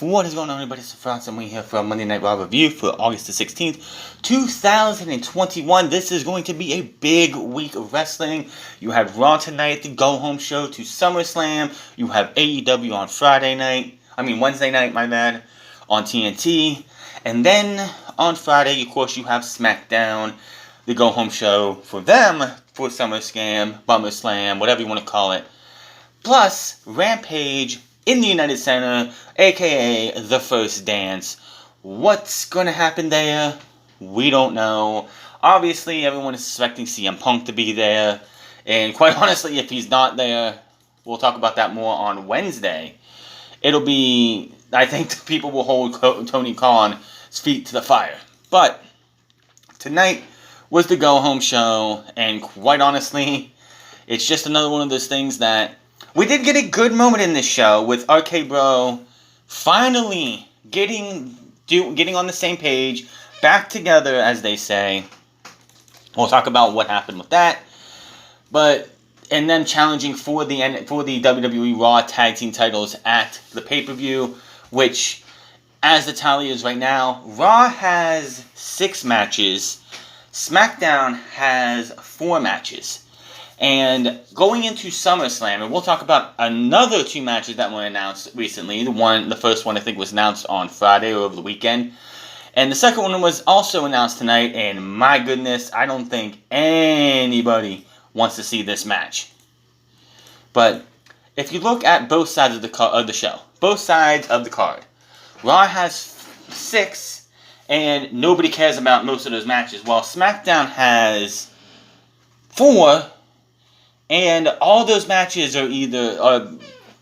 What is going on, everybody? It's France, and we're here for a Monday Night Raw review for August the 16th, 2021. This is going to be a big week of wrestling. You have Raw tonight, the go-home show to SummerSlam. You have AEW on Wednesday night, my bad, on TNT. And then on Friday, of course, you have SmackDown, the go-home show for them for SummerSlam, BummerSlam, whatever you want to call it. Plus, Rampage in the United Center, aka The First Dance. What's going to happen there? We don't know. Obviously, everyone is expecting CM Punk to be there. And quite honestly, if he's not there, we'll talk about that more on Wednesday. I think people will hold Tony Khan's feet to the fire. But tonight was the go-home show, and quite honestly, it's just another one of those things that we did get a good moment in this show with RK Bro finally getting on the same page, back together, as they say. We'll talk about what happened with that, and them challenging for the WWE Raw Tag Team titles at the pay-per-view, which, as the tally is right now, Raw has 6 matches, SmackDown has 4 matches. And going into SummerSlam, and we'll talk about another 2 matches that were announced recently. The first one I think was announced on Friday or over the weekend. And the second one was also announced tonight, and my goodness, I don't think anybody wants to see this match. But if you look at both sides of the show, both sides of the card, Raw has 6, and nobody cares about most of those matches, while SmackDown has 4. And all those matches are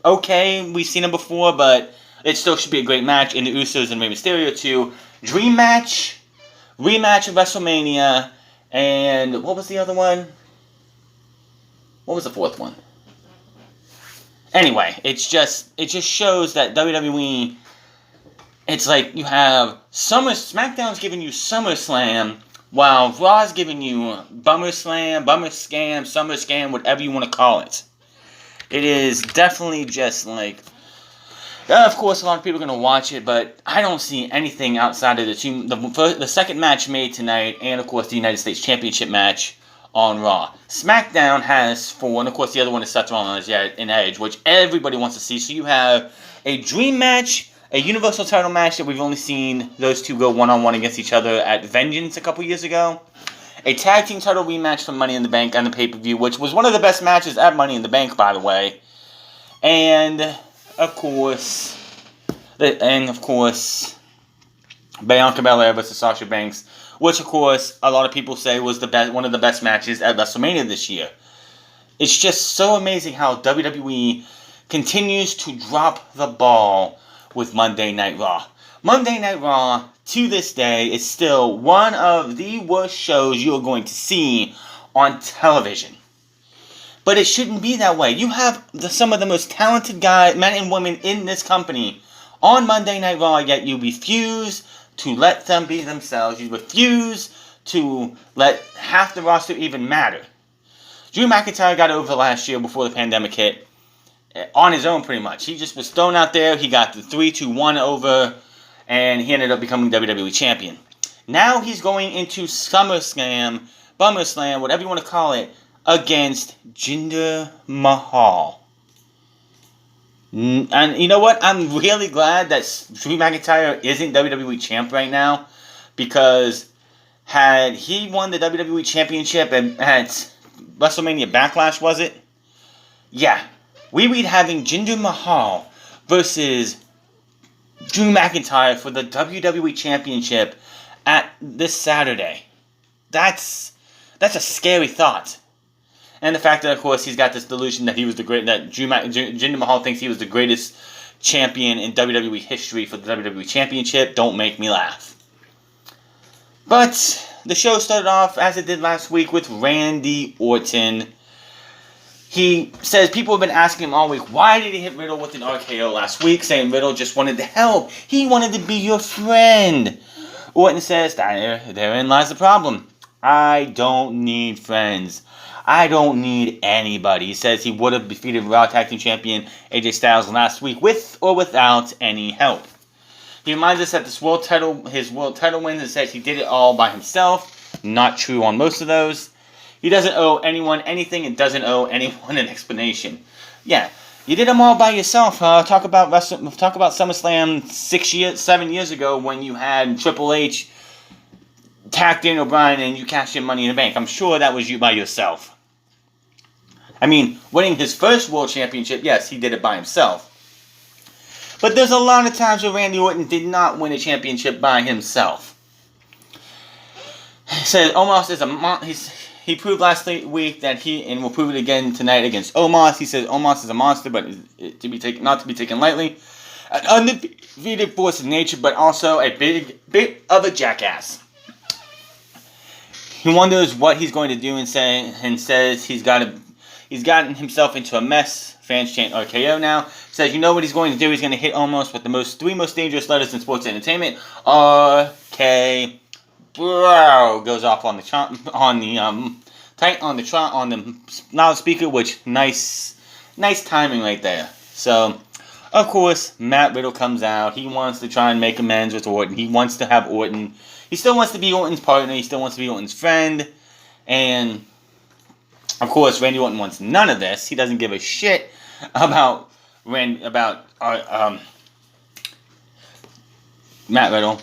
okay. We've seen them before, but it still should be a great match. In the Usos and Rey Mysterio 2. Dream match, rematch of WrestleMania, and what was the other one? What was the 4th one? Anyway, it just shows that WWE, it's like you have SmackDown's giving you SummerSlam, while Raw's giving you BummerSlam, SummerSlam, whatever you want to call it. It is definitely just like, of course, a lot of people are going to watch it, but I don't see anything outside of the second match made tonight, and of course the United States Championship match on Raw. SmackDown has 4, and of course the other one is Seth Rollins and Edge, which everybody wants to see. So you have a dream match, a Universal title match that we've only seen those two go one-on-one against each other at Vengeance a couple years ago. A tag team title rematch for Money in the Bank on the pay-per-view, which was one of the best matches at Money in the Bank, by the way. And, of course, Bianca Belair versus Sasha Banks, which, of course, a lot of people say was one of the best matches at WrestleMania this year. It's just so amazing how WWE continues to drop the ball with Monday Night Raw. Monday Night Raw, to this day, is still one of the worst shows you're going to see on television. But it shouldn't be that way. You have some of the most talented guys, men and women in this company on Monday Night Raw, yet you refuse to let them be themselves. You refuse to let half the roster even matter. Drew McIntyre got over last year before the pandemic hit. On his own, pretty much. He just was thrown out there. He got the 3-2-1 over, and he ended up becoming WWE Champion. Now he's going into SummerSlam, BummerSlam, whatever you want to call it, against Jinder Mahal. And you know what? I'm really glad that Drew McIntyre isn't WWE Champ right now, because had he won the WWE Championship at WrestleMania Backlash, was it? Yeah. We would be having Jinder Mahal versus Drew McIntyre for the WWE Championship at this Saturday. That's a scary thought. And the fact that, of course, he's got this delusion that Jinder Mahal thinks he was the greatest champion in WWE history for the WWE Championship. Don't make me laugh. But the show started off as it did last week with Randy Orton. He says people have been asking him all week, why did he hit Riddle with an RKO last week, saying Riddle just wanted to help. He wanted to be your friend. Orton says, therein lies the problem. I don't need friends. I don't need anybody. He says he would have defeated Raw Tag Team Champion AJ Styles last week with or without any help. He reminds us that his world title wins, and says he did it all by himself. Not true on most of those. He doesn't owe anyone anything and doesn't owe anyone an explanation. Yeah, you did them all by yourself. Talk about SummerSlam 7 years ago when you had Triple H attack Daniel Bryan and you cashed in Money in the Bank. I'm sure that was you by yourself. I mean, winning his first World Championship, yes, he did it by himself. But there's a lot of times where Randy Orton did not win a championship by himself. He says Omos is he proved last week that and will prove it again tonight against Omos. He says Omos is a monster, but not to be taken lightly. An undefeated force of nature, but also a bit of a jackass. He wonders what he's going to do and says he's gotten himself into a mess. Fans chant RKO now. Says you know what he's going to do. He's going to hit Omos with the three most dangerous letters in sports entertainment. RK. Bro goes off on the loudspeaker, which nice timing right there. So, of course, Matt Riddle comes out. He wants to try and make amends with Orton. He wants to have Orton. He still wants to be Orton's partner. He still wants to be Orton's friend. And, of course, Randy Orton wants none of this. He doesn't give a shit about Matt Riddle. He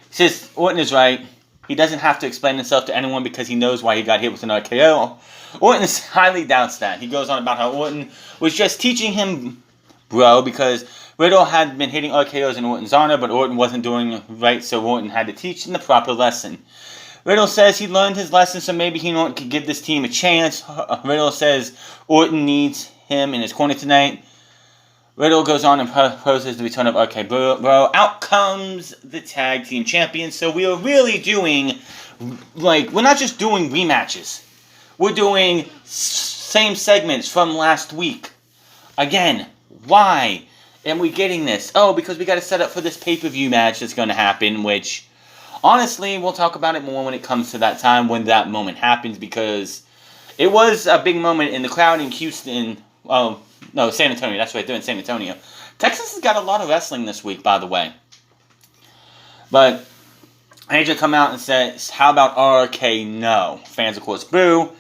says Orton is right. He doesn't have to explain himself to anyone because he knows why he got hit with an RKO. Orton highly doubts that. He goes on about how Orton was just teaching him, bro, because Riddle had been hitting RKOs in Orton's honor, but Orton wasn't doing it right, so Orton had to teach him the proper lesson. Riddle says he learned his lesson, so maybe he could give this team a chance. Riddle says Orton needs him in his corner tonight. Riddle goes on and proposes the return of RK Bro. Out comes the tag team champions. So we are really doing, we're not just doing rematches. We're doing same segments from last week. Again, why am we getting this? Oh, because we got to set up for this pay-per-view match that's going to happen, which, honestly, we'll talk about it more when it comes to that time, when that moment happens, because it was a big moment in the crowd in Houston. No, San Antonio. That's right, they're in San Antonio. Texas has got a lot of wrestling this week, by the way. But AJ come out and says, how about RK? No. Fans, of course, boo.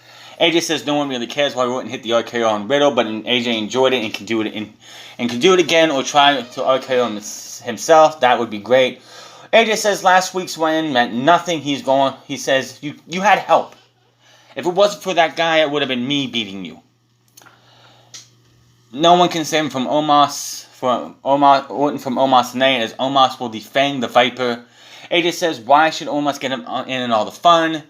AJ says no one really cares why Orton hit the RKO on Riddle, but AJ enjoyed it and can do it again or try to RKO himself. That would be great. AJ says last week's win meant nothing. He says, you had help. If it wasn't for that guy, it would have been me beating you. No one can save him from Orton from Omos tonight, as Omos will defang the Viper. AJ says, why should Omos get him in and all the fun?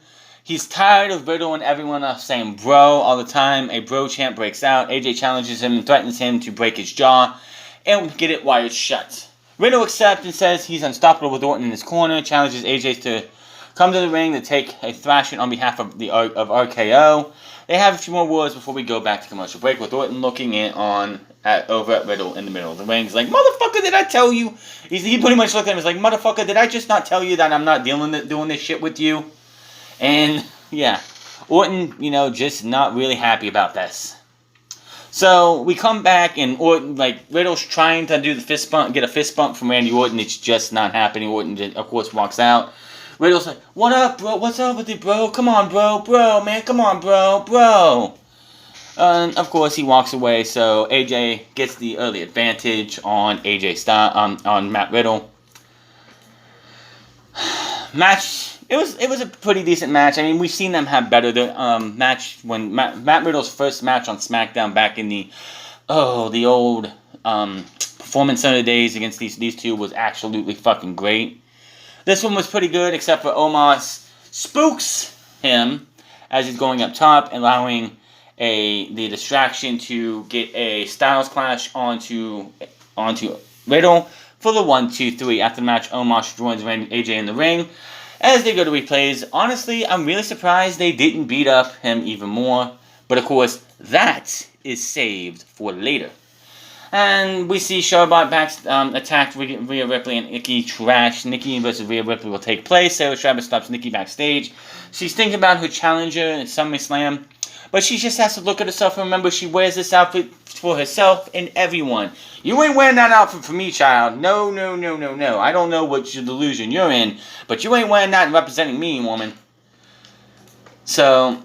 He's tired of Riddle and everyone else saying bro all the time. A bro chant breaks out. AJ challenges him and threatens him to break his jaw and get it wired shut. Riddle accepts and says he's unstoppable with Orton in his corner. Challenges AJ to come to the ring to take a thrashing on behalf of RKO. They have a few more words before we go back to commercial break, with Orton looking over at Riddle in the middle of the ring. He's like, motherfucker, did I tell you? He pretty much looked at him and was like, motherfucker, did I just not tell you that I'm not doing this shit with you? And, yeah, Orton, just not really happy about this. So, we come back, and Orton, Riddle's trying to do the fist bump, get a fist bump from Randy Orton. It's just not happening. Orton, of course, walks out. Riddle's like, what up, bro? What's up with it, bro? Come on, bro, man. Come on, bro. And, of course, he walks away, so AJ gets the early advantage on on Matt Riddle. Match, it was a pretty decent match. I mean, we've seen them have better match when Matt Riddle's first match on SmackDown back in the old Performance Center days against these two was absolutely fucking great. This one was pretty good, except for Omos spooks him as he's going up top, allowing the distraction to get a Styles Clash onto Riddle for the 1-2-3. After the match, Omos joins AJ in the ring. As they go to replays, honestly, I'm really surprised they didn't beat up him even more. But of course, that is saved for later. And we see Charlotte attacked Rhea Ripley and Nikki trash. Nikki versus Rhea Ripley will take place. Sarah Travis stops Nikki backstage. She's thinking about her challenger at SummerSlam. But she just has to look at herself and remember she wears this outfit for herself and everyone. You ain't wearing that outfit for me, child. No, no, no, no, no. I don't know what delusion you're in, but you ain't wearing that and representing me, woman. So,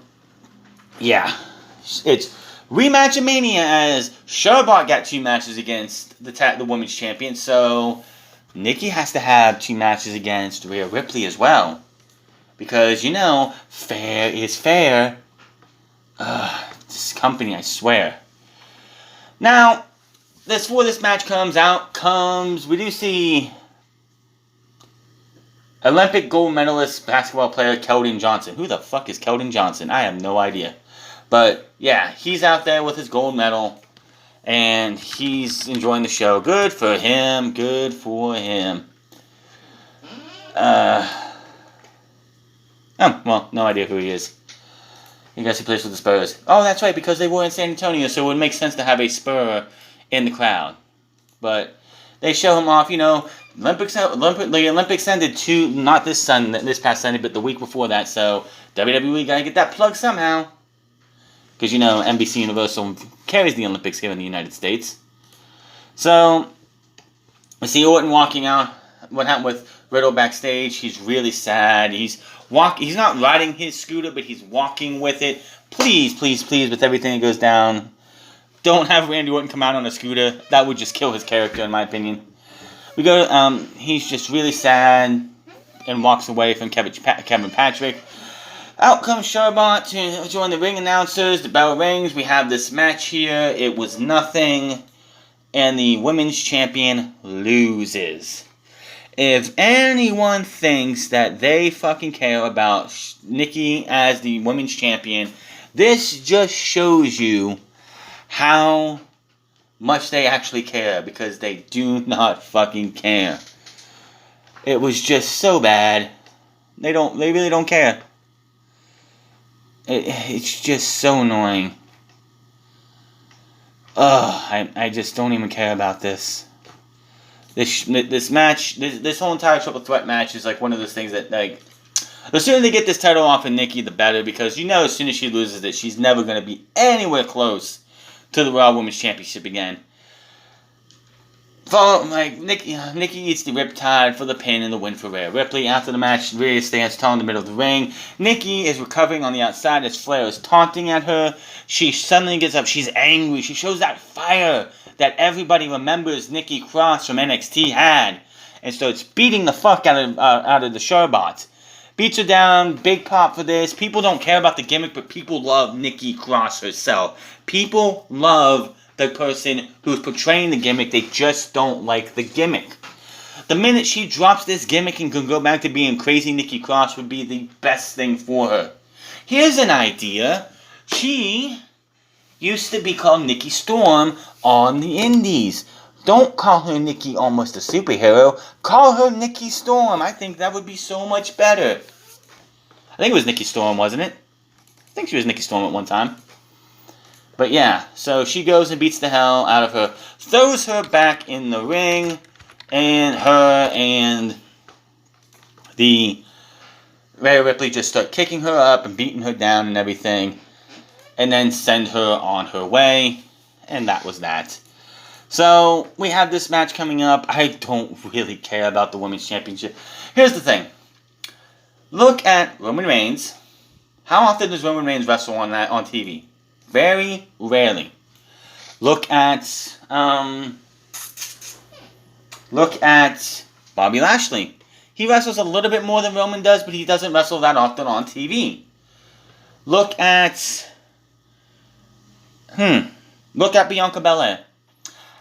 yeah. It's rematch of Mania as Charlotte got 2 matches against the women's champion. So, Nikki has to have 2 matches against Rhea Ripley as well. Because, you know, fair is fair. This company, I swear. Now, before this match we do see Olympic gold medalist basketball player Keldon Johnson. Who the fuck is Keldon Johnson? I have no idea. But, yeah, he's out there with his gold medal. And he's enjoying the show. Good for him. Good for him. Oh, well, no idea who he is. I guess he plays with the Spurs. Oh, that's right, because they were in San Antonio, so it would make sense to have a Spur in the crowd. But they show him off, you know. The Olympics ended not this past Sunday, but the week before that. So WWE gotta get that plug somehow, because you know NBC Universal carries the Olympics here in the United States. So we see Orton walking out. What happened with Riddle backstage? He's really sad. He's not riding his scooter, but he's walking with it. Please, please, please, with everything that goes down, don't have Randy Orton come out on a scooter. That would just kill his character, in my opinion. He's just really sad and walks away from Kevin Patrick. Out comes Charlotte to join the ring announcers. The bell rings. We have this match here. It was nothing. And the women's champion loses. If anyone thinks that they fucking care about Nikki as the women's champion, this just shows you how much they actually care, because they do not fucking care. It was just so bad. They really don't care. It's just so annoying. I just don't even care about this. This match, this whole entire triple threat match is like one of those things that, like, the sooner they get this title off of Nikki, the better, because you know as soon as she loses it, she's never going to be anywhere close to the Raw Women's Championship again. Nikki eats the Riptide for the pin and the win for Rhea Ripley. After the match, Rhea stands tall in the middle of the ring. Nikki is recovering on the outside as Flair is taunting at her. She suddenly gets up. She's angry. She shows that fire that everybody remembers Nikki Cross from NXT had, and starts beating the fuck out of the Charlotte. Beats her down. Big pop for this. People don't care about the gimmick, but people love Nikki Cross herself. People love the person who's portraying the gimmick. They just don't like the gimmick. The minute she drops this gimmick and can go back to being crazy Nikki Cross would be the best thing for her. Here's an idea. She used to be called Nikki Storm on the indies. Don't call her Nikki Almost a Superhero. Call her Nikki Storm. I think that would be so much better. I think it was Nikki Storm, wasn't it? I think she was Nikki Storm at one time. But yeah, so she goes and beats the hell out of her. Throws her back in the ring. And her and the Rhea Ripley just start kicking her up and beating her down and everything. And then send her on her way. And that was that. So, we have this match coming up. I don't really care about the Women's Championship. Here's the thing. Look at Roman Reigns. How often does Roman Reigns wrestle on TV? Very rarely. Look at Bobby Lashley. He wrestles a little bit more than Roman does, but he doesn't wrestle that often on TV. Look at Bianca Belair.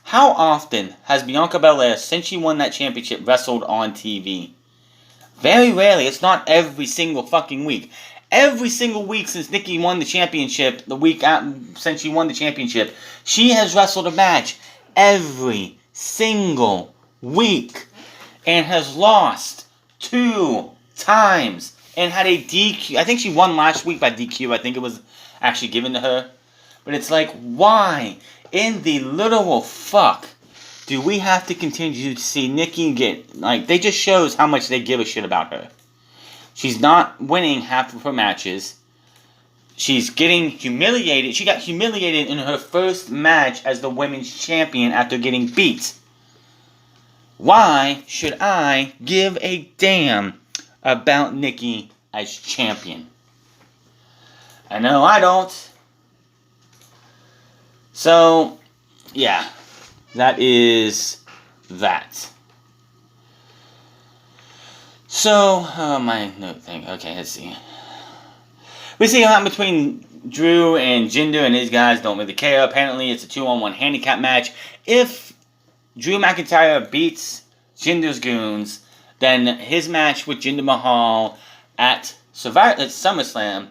How often has Bianca Belair, since she won that championship, wrestled on TV? Very rarely. It's not every single fucking week. Every single week since Nikki won the championship, since she won the championship, she has wrestled a match every single week and has lost 2 times and had a DQ. I think she won last week by DQ. I think it was actually given to her. But it's like, why in the literal fuck do we have to continue to see Nikki get, like, they just shows how much they give a shit about her. She's not winning half of her matches. she's getting humiliated. She got humiliated in her first match as the women's champion after getting beat. Why should I give a damn about Nikki as champion? I know I don't. So, yeah, that is that. So, my note thing. Okay, let's see. We see a lot between Drew and Jinder, and his guys don't really care. Apparently, it's a 2-on-1 handicap match. If Drew McIntyre beats Jinder's goons, then his match with Jinder Mahal at SummerSlam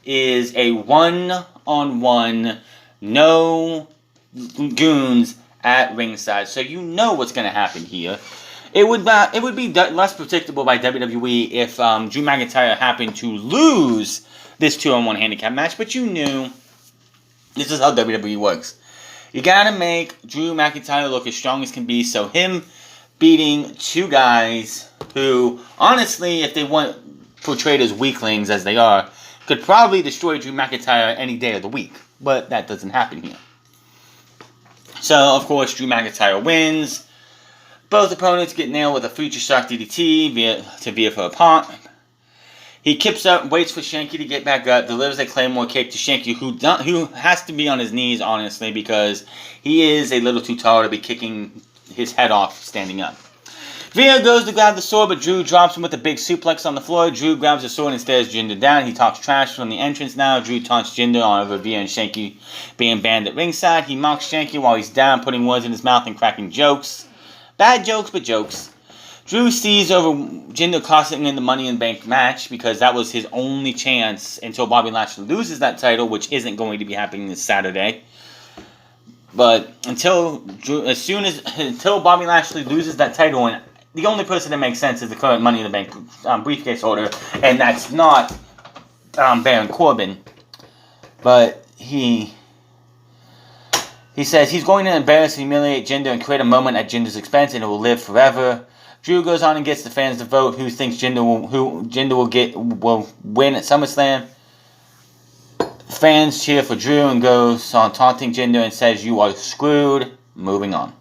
is a 1-on-1, no goons at ringside. So you know what's going to happen here. It would be less predictable by WWE if Drew McIntyre happened to lose this 2-on-1 handicap match, but you knew this is how WWE works. You gotta make Drew McIntyre look as strong as can be, so him beating two guys who, honestly, if they weren't portrayed as weaklings as they are, could probably destroy Drew McIntyre any day of the week, but that doesn't happen here. So, of course, Drew McIntyre wins. Both opponents get nailed with a Future Shock DDT via for a pop. He kips up, waits for Shanky to get back up, delivers a Claymore kick to Shanky, who has to be on his knees, honestly, because he is a little too tall to be kicking his head off standing up. Via goes to grab the sword, but Drew drops him with a big suplex on the floor. Drew grabs the sword and stares Jinder down. He talks trash from the entrance now. Drew taunts Jinder on over Via and Shanky being banned at ringside. He mocks Shanky while he's down, putting words in his mouth and cracking jokes. Bad jokes, but jokes. Drew sees over Jinder costing in the Money in the Bank match because that was his only chance until Bobby Lashley loses that title, which isn't going to be happening this Saturday. But until Bobby Lashley loses that title, and the only person that makes sense is the current Money in the Bank briefcase holder, and that's not Baron Corbin. But he says he's going to embarrass and humiliate Jinder and create a moment at Jinder's expense, and it will live forever. Drew goes on and gets the fans to vote who thinks Jinder will win at SummerSlam. Fans cheer for Drew and goes on taunting Jinder and says, "You are screwed." Moving on.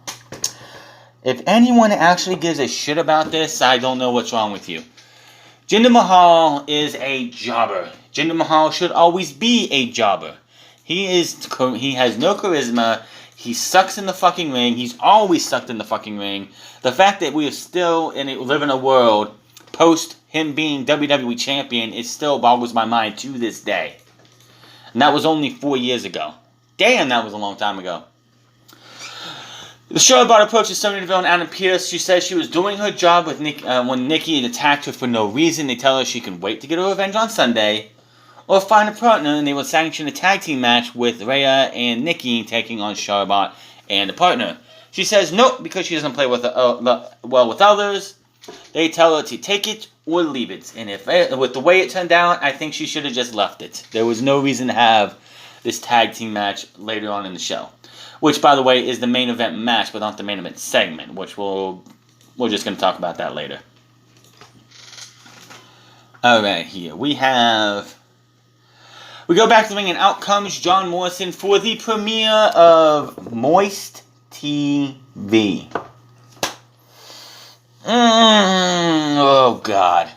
If anyone actually gives a shit about this, I don't know what's wrong with you. Jinder Mahal is a jobber. Jinder Mahal should always be a jobber. He has no charisma. He sucks in the fucking ring. He's always sucked in the fucking ring. The fact that we are still live in a world post him being WWE champion, it still boggles my mind to this day. And that was only 4 years ago. Damn, that was a long time ago. The show about approaches Sonya Deville and Adam Pearce. She says she was doing her job with when Nikki attacked her for no reason. They tell her she can wait to get her revenge on Sunday, or find a partner, and they will sanction a tag team match with Rhea and Nikki taking on Charlotte and a partner. She says nope because she doesn't play with well with others. They tell her to take it or leave it, and with the way it turned out, I think she should have just left it. There was no reason to have this tag team match later on in the show, which, by the way, is the main event match, but not the main event segment, which we're just going to talk about that later. Alright, here we go back to the ring, and out comes John Morrison for the premiere of Moist TV. Oh, God.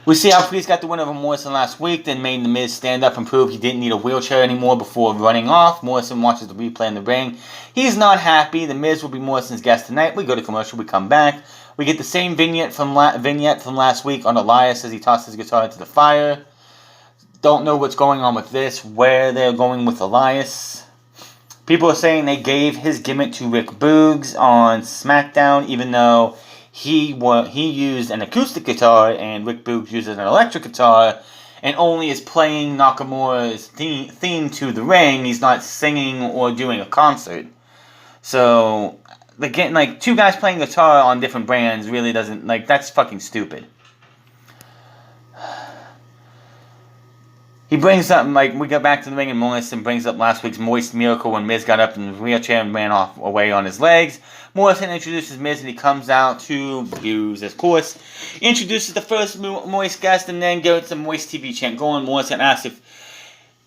We see how Priest got the win over Morrison last week, then made The Miz stand up and prove he didn't need a wheelchair anymore before running off. Morrison watches the replay in the ring. He's not happy. The Miz will be Morrison's guest tonight. We go to commercial. We come back. We get the same vignette from last week on Elias as he tosses his guitar into the fire. Don't know what's going on with this, where they're going with Elias. People are saying they gave his gimmick to Rick Boogs on SmackDown, even though he used an acoustic guitar and Rick Boogs uses an electric guitar and only is playing Nakamura's theme to the ring. He's not singing or doing a concert. So, again, two guys playing guitar on different brands really doesn't, that's fucking stupid. He brings up, like, we go back to the ring and Morrison brings up last week's Moist Miracle when Miz got up in his wheelchair and ran away on his legs. Morrison introduces Miz and he comes out to views, of course. He introduces the first Moist guest and then goes to Moist TV chant going. Morrison asks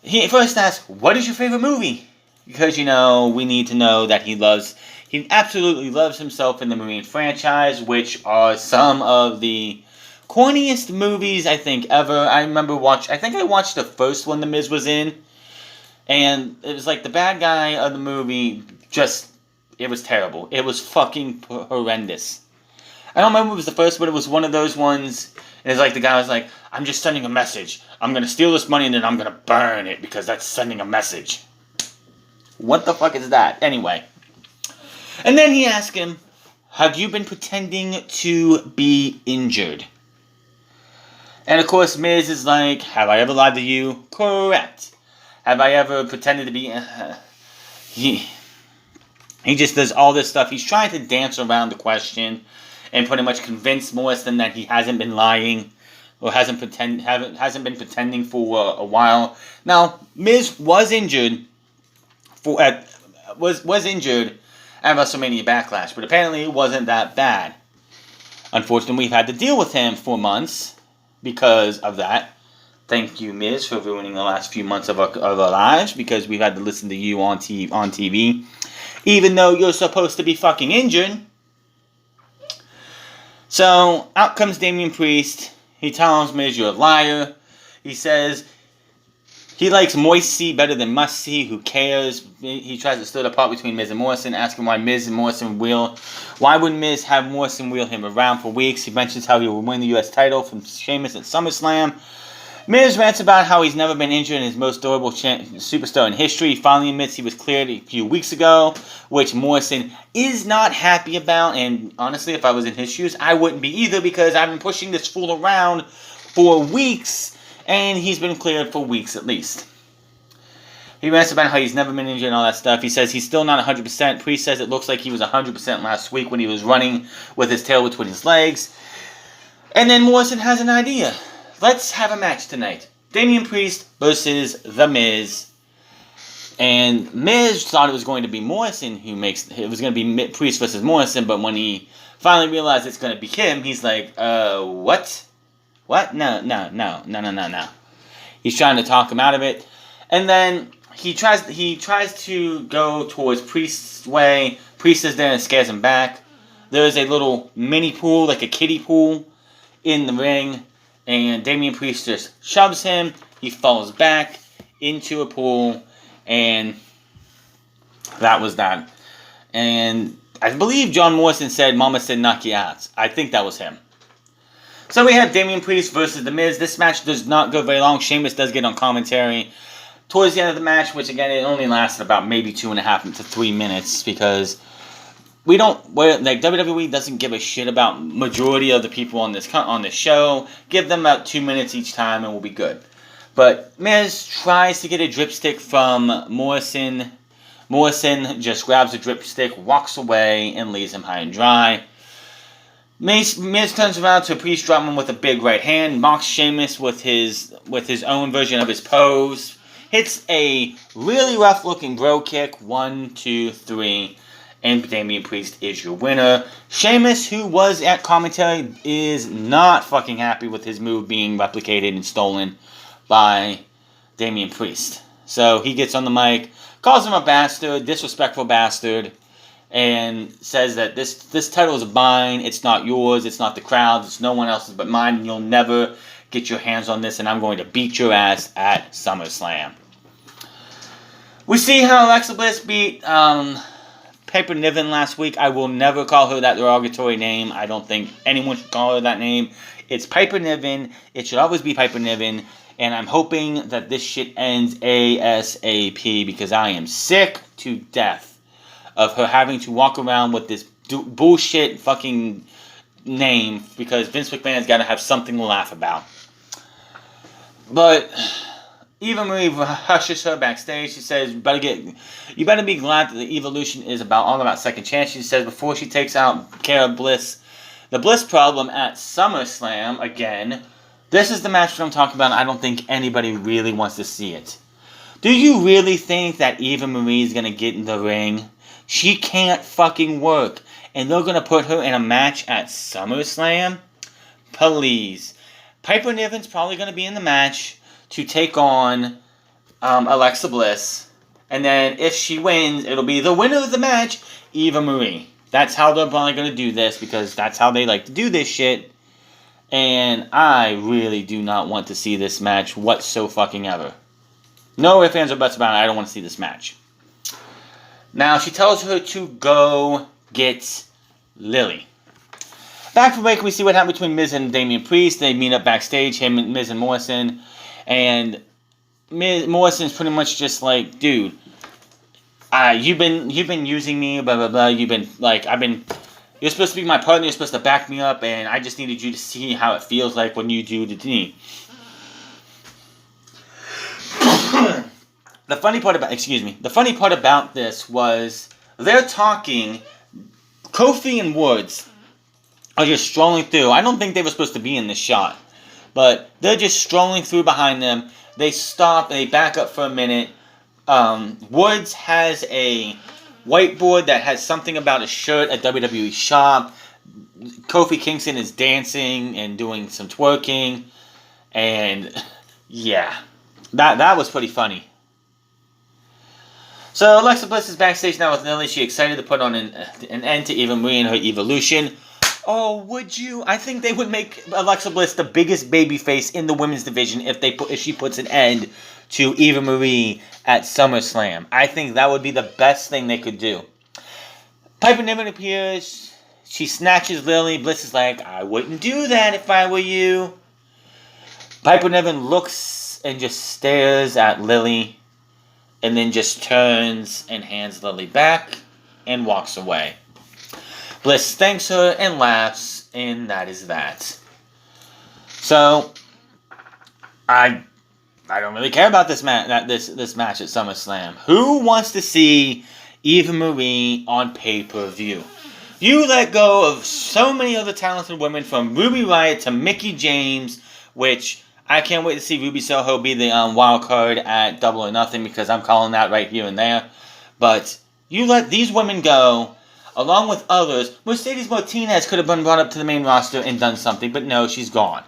he first asks, what is your favorite movie? Because, we need to know that he absolutely loves himself in the Marine franchise, which are some of the corniest movies I think ever. I think I watched the first one The Miz was in, and it was like the bad guy of the movie, it was terrible. It was fucking horrendous. I don't remember if it was the first, but it was one of those ones, and it's like the guy was like, I'm just sending a message. I'm going to steal this money and then I'm going to burn it because that's sending a message. What the fuck is that? Anyway. And then he asked him, have you been pretending to be injured? And of course, Miz is like, have I ever lied to you? Correct. Have I ever pretended to be... He just does all this stuff. He's trying to dance around the question and pretty much convince Morrison that he hasn't been lying or hasn't been pretending for a while. Now, Miz was injured was injured at WrestleMania Backlash, but apparently it wasn't that bad. Unfortunately, we've had to deal with him for months because of that. Thank you, Miz, for ruining the last few months of our lives because we've had to listen to you on TV. Even though you're supposed to be fucking injured. So, out comes Damian Priest. He tells Miz, you're a liar. He says he likes moist see better than must see. Who cares? He tries to stir the pot between Miz and Morrison, asking why Miz and Morrison why would Miz have Morrison wheel him around for weeks? He mentions how he will win the U.S. title from Sheamus at SummerSlam. Miz rants about how he's never been injured in his most durable superstar in history. He finally admits he was cleared a few weeks ago, which Morrison is not happy about. And honestly, if I was in his shoes, I wouldn't be either because I've been pushing this fool around for weeks. And he's been cleared for weeks at least. He rants about how he's never been injured and all that stuff. He says he's still not 100%. Priest says it looks like he was 100% last week when he was running with his tail between his legs. And then Morrison has an idea. Let's have a match tonight. Damian Priest versus The Miz. And Miz thought it was going to be Morrison it was going to be Priest versus Morrison, but when he finally realized it's going to be him, he's like, what? What? No. He's trying to talk him out of it. And then he tries to go towards Priest's way. Priest is there and scares him back. There's a little mini pool, like a kiddie pool, in the ring. And Damian Priest just shoves him. He falls back into a pool. And that was that. And I believe John Morrison said, Mama said knock you out. I think that was him. So we have Damian Priest versus The Miz. This match does not go very long. Sheamus does get on commentary towards the end of the match, which again, it only lasted about maybe 2.5 to 3 minutes because WWE doesn't give a shit about majority of the people on this show. Give them about 2 minutes each time and we'll be good. But Miz tries to get a dripstick from Morrison. Morrison just grabs a dripstick, walks away, and leaves him high and dry. Miz turns around to Priest, dropping him with a big right hand, mocks Sheamus with his own version of his pose, hits a really rough looking bro kick, 1, 2, 3, and Damian Priest is your winner. Sheamus, who was at commentary, is not fucking happy with his move being replicated and stolen by Damian Priest. So he gets on the mic, calls him a bastard, disrespectful bastard, and says that this title is mine, it's not yours, it's not the crowd's, it's no one else's but mine, and you'll never get your hands on this, and I'm going to beat your ass at SummerSlam. We see how Alexa Bliss beat Piper Niven last week. I will never call her that derogatory name. I don't think anyone should call her that name. It's Piper Niven. It should always be Piper Niven. And I'm hoping that this shit ends ASAP because I am sick to death of her having to walk around with this bullshit fucking name because Vince McMahon's got to have something to laugh about. But Eva Marie hushes her backstage. She says, you better be glad that the Evolution is all about second chance. She says before she takes out care of Bliss, the Bliss problem at SummerSlam again, This is the match that I'm talking about. I don't think anybody really wants to see it. Do you really think that Eva Marie is going to get in the ring? She can't fucking work. And they're going to put her in a match at SummerSlam? Please. Piper Niven's probably going to be in the match to take on Alexa Bliss. And then if she wins, it'll be the winner of the match, Eva Marie. That's how they're probably going to do this, because that's how they like to do this shit. And I really do not want to see this match whatsoever. No ifs, ands, or buts about it. I don't want to see this match. Now, she tells her to go get Lily. Back from break, we see what happened between Miz and Damian Priest. They meet up backstage, him, Miz, and Morrison. And Morrison's pretty much just like, dude, you've been using me, blah, blah, blah. You're supposed to be my partner. You're supposed to back me up. And I just needed you to see how it feels like when you do the knee. The funny part about this was they're talking. Kofi and Woods are just strolling through. I don't think they were supposed to be in this shot, but they're just strolling through behind them. They stop and they back up for a minute. Woods has a whiteboard that has something about a shirt at WWE shop. Kofi Kingston is dancing and doing some twerking, and yeah, that was pretty funny. So Alexa Bliss is backstage now with Lily. She's excited to put on an end to Eva Marie and her evolution. Oh, would you? I think they would make Alexa Bliss the biggest babyface in the women's division if she puts an end to Eva Marie at SummerSlam. I think that would be the best thing they could do. Piper Niven appears. She snatches Lily. Bliss is like, I wouldn't do that if I were you. Piper Niven looks and just stares at Lily. And then just turns and hands Lily back and walks away. Bliss thanks her and laughs, and that is that. So, I don't really care about this match at SummerSlam. Who wants to see Eva Marie on pay-per-view? You let go of so many other talented women, from Ruby Riott to Mickie James, which I can't wait to see Ruby Soho be the wild card at Double or Nothing, because I'm calling that right here and there. But you let these women go, along with others. Mercedes Martinez could have been brought up to the main roster and done something, but no, she's gone.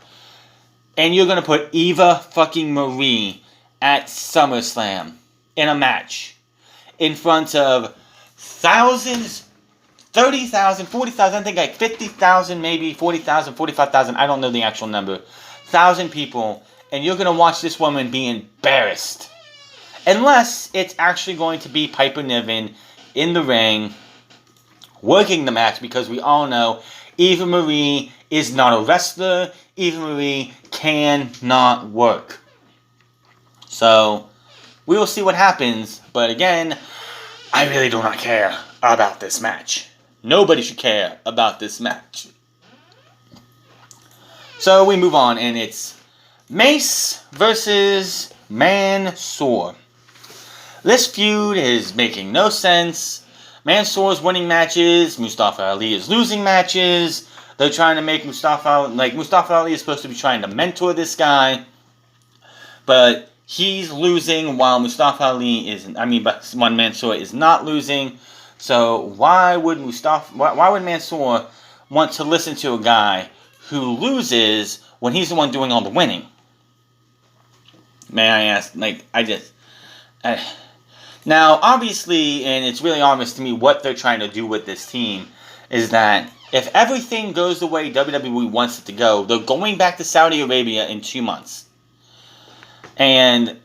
And you're going to put Eva fucking Marie at SummerSlam in a match in front of thousands, 30,000, 40,000, I think like 50,000, maybe 40,000, 45,000, I don't know the actual number. 1,000 people, and you're going to watch this woman be embarrassed. Unless it's actually going to be Piper Niven in the ring, working the match, because we all know Eva Marie is not a wrestler. Eva Marie cannot work. So, we will see what happens, but again, I really do not care about this match. Nobody should care about this match. So we move on, and it's Mace versus Mansoor. This feud is making no sense. Mansoor's winning matches. Mustafa Ali is losing matches. They're trying to make Mustafa Ali is supposed to be trying to mentor this guy, but he's losing while Mansoor is not losing. So why would Mansoor want to listen to a guy who loses when he's the one doing all the winning? May I ask, now, obviously, and it's really obvious to me what they're trying to do with this team, is that if everything goes the way WWE wants it to go, they're going back to Saudi Arabia in 2 months. And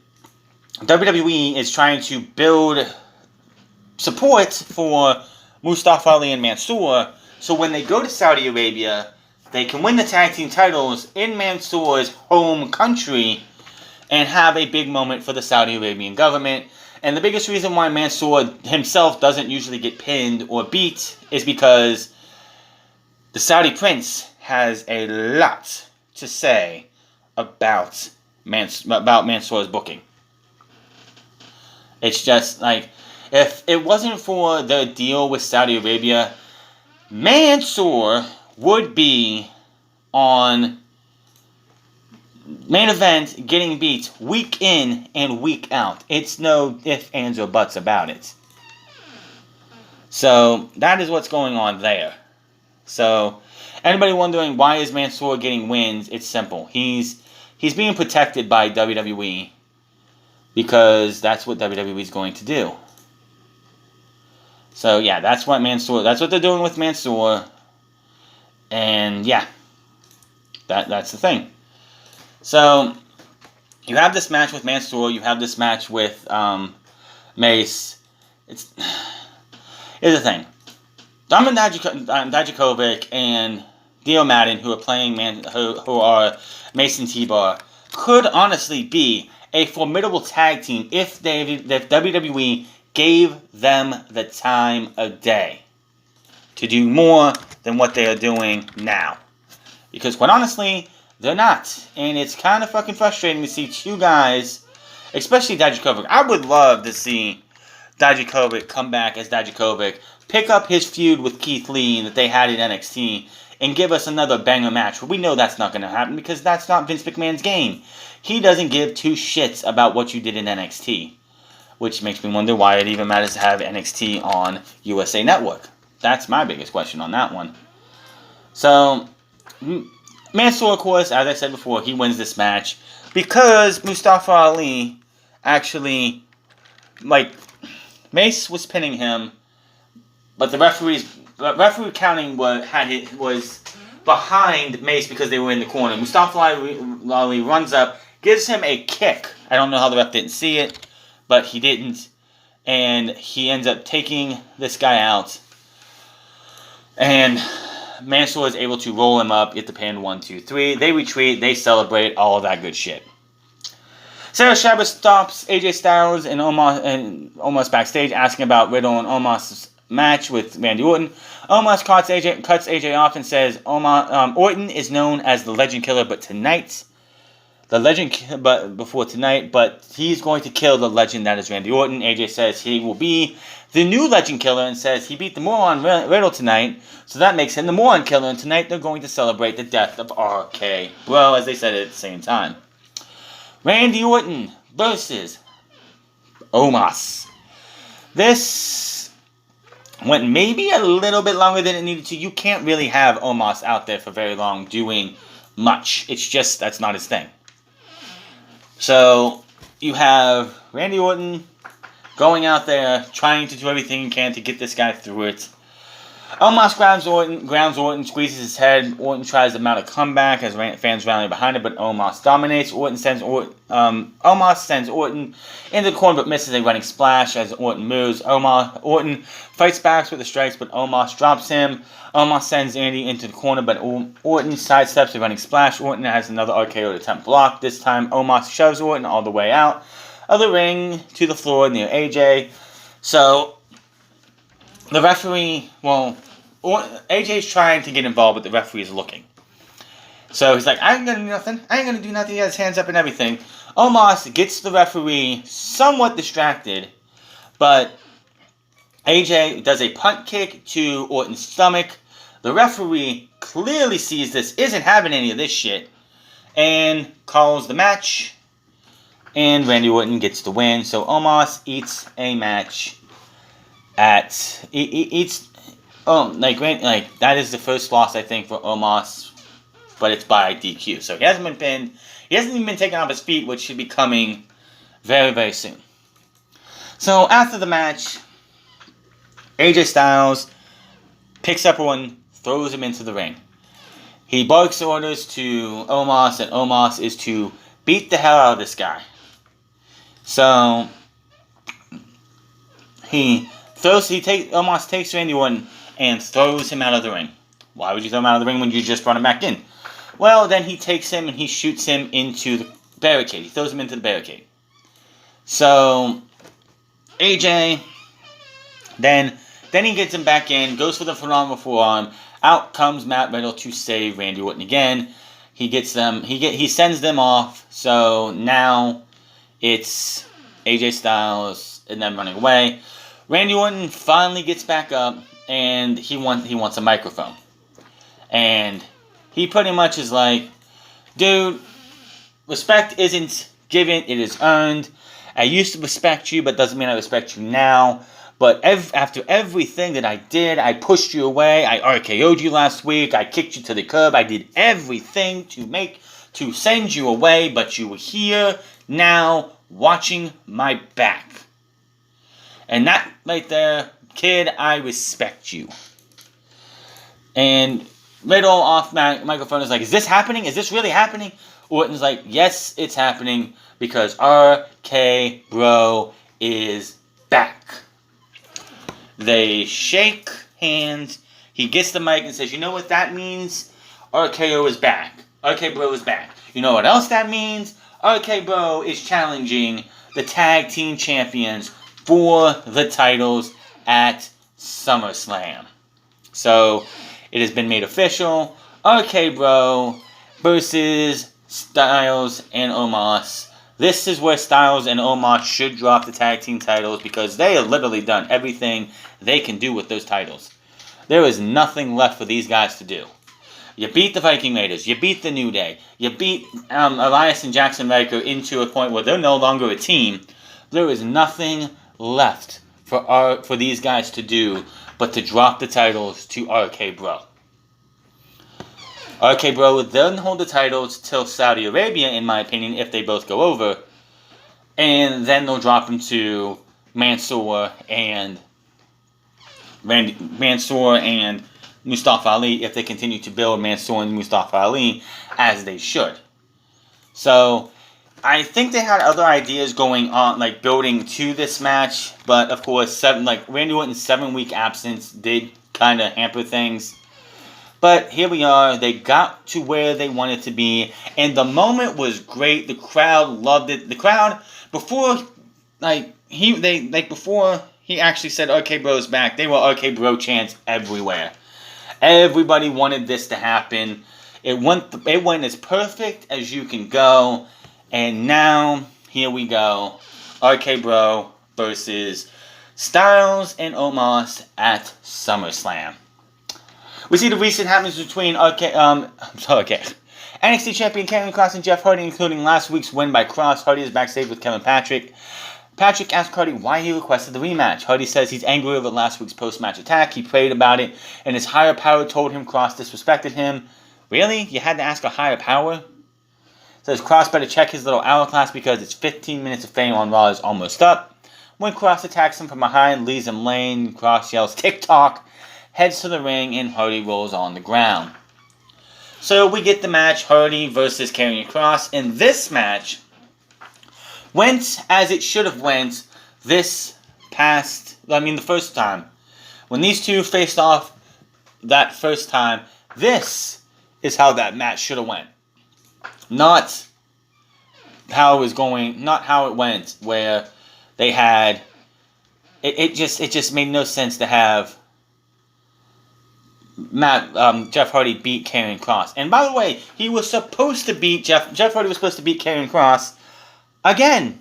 WWE is trying to build support for Mustafa Ali and Mansoor, so when they go to Saudi Arabia, they can win the tag team titles in Mansoor's home country and have a big moment for the Saudi Arabian government. And the biggest reason why Mansoor himself doesn't usually get pinned or beat is because the Saudi prince has a lot to say about Mansoor's booking. It's just like, if it wasn't for the deal with Saudi Arabia, Mansoor would be on Main event getting beat week in and week out. It's no ifs, ands, or buts about it. So that is what's going on there. So anybody wondering why is Mansoor getting wins? It's simple. He's being protected by WWE because that's what WWE is going to do. So yeah, that's what they're doing with Mansoor. And yeah, that's the thing. So you have this match with Mansoor, you have this match with Mace. Here's the thing. Domin Dijakovic and Dio Madden, who are playing who are Mace and T-Bar, could honestly be a formidable tag team if WWE gave them the time of day to do more than what they are doing now. Because quite honestly, they're not. And it's kind of fucking frustrating to see two guys, especially Dijakovic. I would love to see Dijakovic come back as Dijakovic, pick up his feud with Keith Lee that they had in NXT, and give us another banger match. But we know that's not going to happen because that's not Vince McMahon's game. He doesn't give two shits about what you did in NXT. Which makes me wonder why it even matters to have NXT on USA Network. That's my biggest question on that one. So, Mansoor, of course, as I said before, he wins this match because Mustafa Ali actually, Mace was pinning him, but the referee counting was behind Mace because they were in the corner. Mustafa Ali runs up, gives him a kick. I don't know how the ref didn't see it, but he didn't, and he ends up taking this guy out. And Mansoor is able to roll him up, get the pin, 1, 2, 3. They retreat, they celebrate, all of that good shit. Sarah Shabbos stops AJ Styles and Omos backstage, asking about Riddle and Omos' match with Randy Orton. Omos cuts AJ off and says Orton is known as the Legend Killer, but he's going to kill the legend that is Randy Orton. AJ says he will be the new Legend Killer and says he beat the moron Riddle tonight, so that makes him the moron killer, and tonight they're going to celebrate the death of RK. Well, as they said it at the same time. Randy Orton versus Omos. This went maybe a little bit longer than it needed to. You can't really have Omos out there for very long doing much. It's just, that's not his thing. So, you have Randy Orton going out there, trying to do everything he can to get this guy through it. Omos grounds Orton, squeezes his head. Orton tries to mount a comeback as fans rally behind it, but Omos dominates. Omos sends Orton into the corner, but misses a running splash as Orton moves. Orton fights back with the strikes, but Omos drops him. Omos sends Andy into the corner, but Orton sidesteps a running splash. Orton has another RKO attempt blocked. This time, Omos shoves Orton all the way out of the ring to the floor near AJ. So, the referee, AJ's trying to get involved, but the referee is looking. So he's like, I ain't gonna do nothing. He has his hands up and everything. Omos gets the referee somewhat distracted, but AJ does a punt kick to Orton's stomach. The referee clearly sees this, isn't having any of this shit, and calls the match. And Randy Orton gets the win. So Omos eats a match that is the first loss, I think, for Omos, but it's by DQ. So he hasn't been pinned. He hasn't even been taken off his feet, which should be coming very, very soon. So after the match, AJ Styles picks up Orton, throws him into the ring. He barks orders to Omos, and Omos is to beat the hell out of this guy. So Omos takes Randy Orton and throws him out of the ring. Why would you throw him out of the ring when you just brought him back in? Well, then he takes him and he shoots him into the barricade. He throws him into the barricade. So AJ, then he gets him back in, goes for the phenomenal forearm. Out comes Matt Riddle to save Randy Orton again. He sends them off. So now it's AJ Styles and them running away. Randy Orton finally gets back up and he wants a microphone. And he pretty much is like, dude, respect isn't given, it is earned. I used to respect you, but doesn't mean I respect you now. But after everything that I did, I pushed you away, I RKO'd you last week, I kicked you to the curb, I did everything to send you away, but you were here now watching my back. And that right there, kid, I respect you. And Riddle off microphone is like, is this happening? Is this really happening? Orton's like, yes, it's happening because RK Bro is back. They shake hands. He gets the mic and says, you know what that means? RKO is back. RK Bro is back. You know what else that means? RK Bro is challenging the tag team champions for the titles at SummerSlam. So, it has been made official. RK Bro versus Styles and Omos. This is where Styles and Omos should drop the tag team titles because they have literally done everything they can do with those titles. There is nothing left for these guys to do. You beat the Viking Raiders. You beat the New Day. You beat Elias and Jackson Ryker into a point where they're no longer a team. There is nothing left for these guys to do but to drop the titles to RK Bro. RK Bro would then hold the titles till Saudi Arabia, in my opinion, if they both go over. And then they'll drop them to Mansoor and Mustafa Ali if they continue to build Mansoor and Mustafa Ali as they should. So, I think they had other ideas going on, like building to this match. But, of course, Randy Orton's 7-week absence did kind of hamper things. But here we are. They got to where they wanted to be, and the moment was great. The crowd loved it. The crowd before he actually said RK Bro's back, they were RK Bro chants everywhere. Everybody wanted this to happen. It went as perfect as you can go, and now here we go. RK Bro versus Styles and Omos at SummerSlam. We see the recent happenings between NXT champion Karrion Kross and Jeff Hardy, including last week's win by Kross. Hardy is backstage with Kevin Patrick. Patrick asked Hardy why he requested the rematch. Hardy says he's angry over last week's post-match attack. He prayed about it, and his higher power told him Kross disrespected him. Really? You had to ask a higher power? Says Kross better check his little hourglass because it's 15 minutes of fame on Raw is almost up. When Kross attacks him from behind, leaves him laying, Kross yells TikTok, heads to the ring, and Hardy rolls on the ground. So we get the match, Hardy versus Karrion Kross, and this match went as it should have went the first time. When these two faced off that first time, this is how that match should have went. Not how it went, where they had, it just made no sense to have Jeff Hardy beat Karrion Kross. And by the way, he was supposed to beat Jeff Hardy was supposed to beat Karrion Kross again.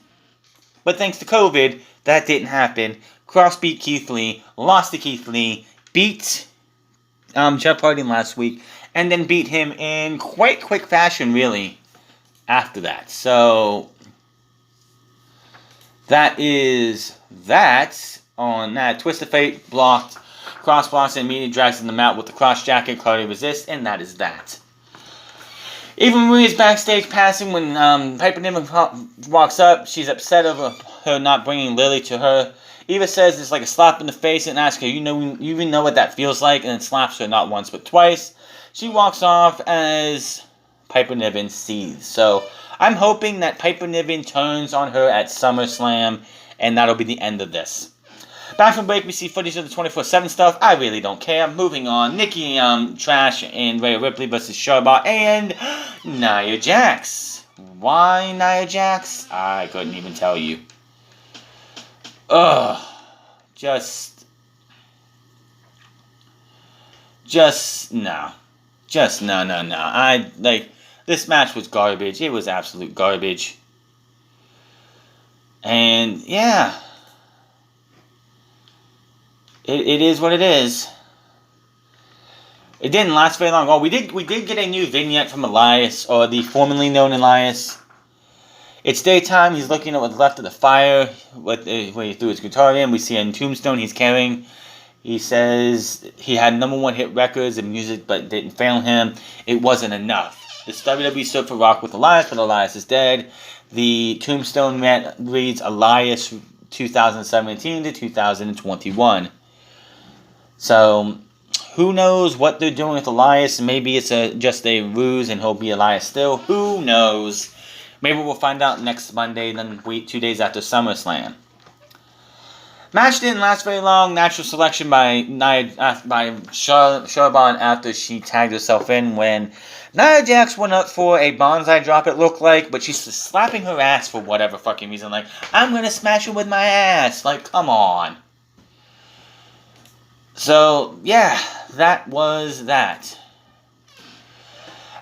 But thanks to COVID, that didn't happen. Kross beat Keith Lee, lost to Keith Lee, beat Jeff Hardy last week, and then beat him in quite quick fashion, really, after that. So, that is that on that. Twist of Fate blocked. Kross blocks and immediately drags him out with the cross jacket. Hardy resists, and that is that. Eva Marie is backstage passing when Piper Niven walks up. She's upset over her not bringing Lily to her. Eva says it's like a slap in the face and asks her, you even know what that feels like? And then slaps her not once but twice. She walks off as Piper Niven sees. So I'm hoping that Piper Niven turns on her at SummerSlam, and that'll be the end of this. Back from break, we see footage of the 24/7 stuff. I really don't care. Moving on. Nikki Trash and Rhea Ripley versus Charlotte and Nia Jax. Why Nia Jax? I couldn't even tell you. Ugh. Just no. Just no. This match was garbage. It was absolute garbage. And yeah. It is what it is. It didn't last very long. Oh, we did get a new vignette from Elias, or the formerly known Elias. It's daytime. He's looking at what's left of the fire. When he threw his guitar in, we see a tombstone he's carrying. He says he had #1 hit records in music, but didn't fail him. It wasn't enough. This WWE stood for Rock with Elias, but Elias is dead. The tombstone reads Elias 2017 to 2021. So, who knows what they're doing with Elias? Maybe it's just a ruse and he'll be Elias still. Who knows? Maybe we'll find out next Monday, then 2 days after SummerSlam. Match didn't last very long. Natural selection by Charbonne after she tagged herself in when Nia Jax went up for a bonsai drop, it looked like, but she's slapping her ass for whatever fucking reason. Like, I'm gonna smash her with my ass. Like, come on. So, yeah, that was that.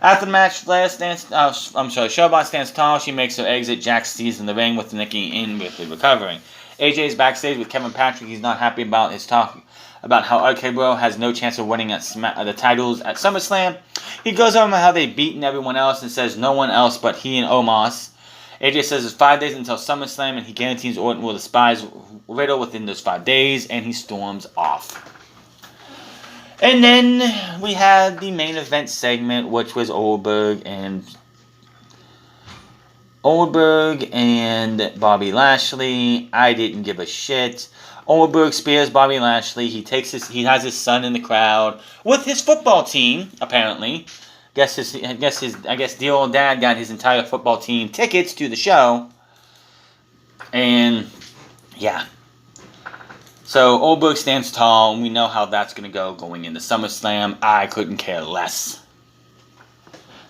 After the match, Charbonne stands tall. She makes her exit. Jax sees in the ring with Nikki in with the recovering. AJ's backstage with Kevin Patrick. He's not happy about his talk about how RK Bro has no chance of winning at the titles at SummerSlam. He goes over how they've beaten everyone else and says no one else but he and Omos. AJ says it's 5 days until SummerSlam and he guarantees Orton will despise Riddle within those 5 days, and he storms off. And then we had the main event segment, which was Oldberg and Bobby Lashley. I didn't give a shit. Oldberg spears Bobby Lashley. He has his son in the crowd with his football team. Apparently, I guess the old dad got his entire football team tickets to the show. And yeah, so Oldberg stands tall, and we know how that's gonna go going into SummerSlam. I couldn't care less.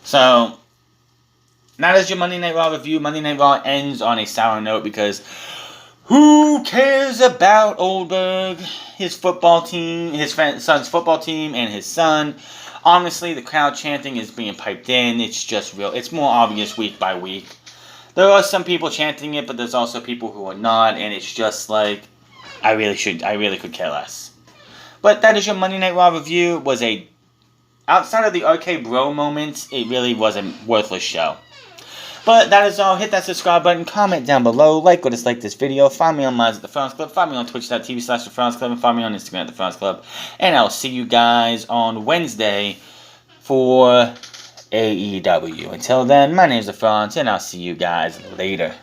So, that is your Monday Night Raw review. Monday Night Raw ends on a sour note because who cares about Oldberg, his football team, his son's football team, and his son? Honestly, the crowd chanting is being piped in. It's just real. It's more obvious week by week. There are some people chanting it, but there's also people who are not, and it's just like, I really could care less. But that is your Monday Night Raw review. Outside of the RK Bro moments, it really was a worthless show. But that is all. Hit that subscribe button, comment down below, like or dislike this video, find me on Minds at the France Club, find me on twitch.tv/thefrance Club, and find me on Instagram at the France Club. And I'll see you guys on Wednesday for AEW. Until then, my name is the France, and I'll see you guys later.